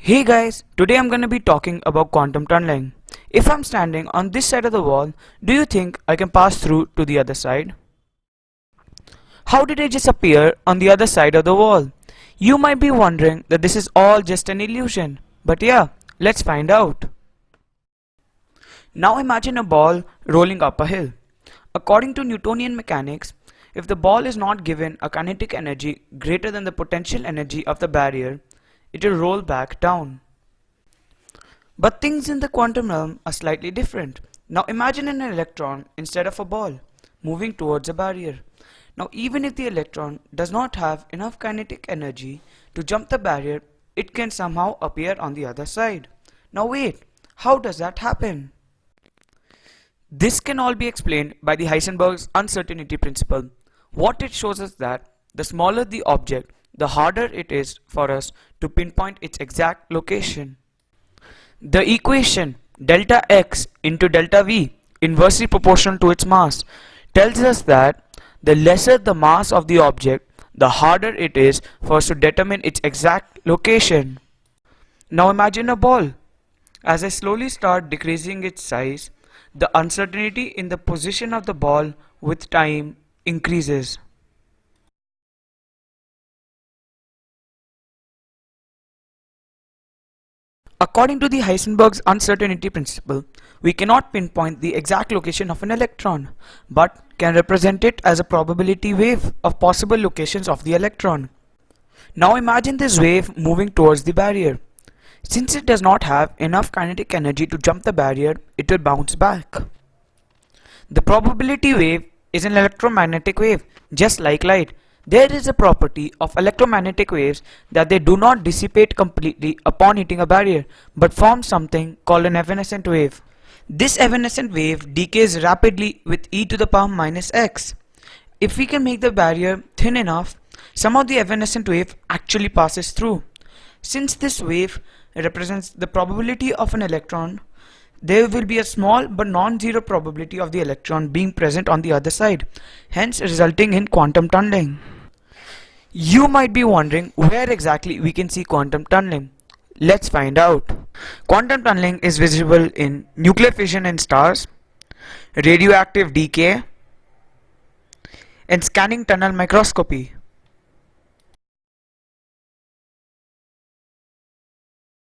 Hey guys, today I'm going to be talking about quantum tunneling. If I'm standing on this side of the wall, do you think I can pass through to the other side? How did I just appear on the other side of the wall? You might be wondering that this is all just an illusion, but yeah, let's find out. Now imagine a ball rolling up a hill. According to Newtonian mechanics, if the ball is not given a kinetic energy greater than the potential energy of the barrier, it will roll back down. But things in the quantum realm are slightly different. Now imagine an electron instead of a ball moving towards a barrier. Now even if the electron does not have enough kinetic energy to jump the barrier, it can somehow appear on the other side. Now wait, how does that happen? This can all be explained by the Heisenberg's uncertainty principle. What it shows us that the smaller the object, the harder it is for us to pinpoint its exact location. The equation delta x into delta v, inversely proportional to its mass, tells us that the lesser the mass of the object, the harder it is for us to determine its exact location. Now imagine a ball. As I slowly start decreasing its size, the uncertainty in the position of the ball with time increases. According to the Heisenberg's uncertainty principle, we cannot pinpoint the exact location of an electron, but can represent it as a probability wave of possible locations of the electron. Now imagine this wave moving towards the barrier. Since it does not have enough kinetic energy to jump the barrier, it will bounce back. The probability wave is an electromagnetic wave, just like light. There is a property of electromagnetic waves that they do not dissipate completely upon hitting a barrier, but form something called an evanescent wave. This evanescent wave decays rapidly with e to the power minus x. If we can make the barrier thin enough, somehow the evanescent wave actually passes through. Since this wave represents the probability of an electron, there will be a small but non-zero probability of the electron being present on the other side, hence resulting in quantum tunneling. You might be wondering where exactly we can see quantum tunneling. Let's find out. Quantum tunneling is visible in nuclear fission in stars, radioactive decay, and scanning tunnel microscopy.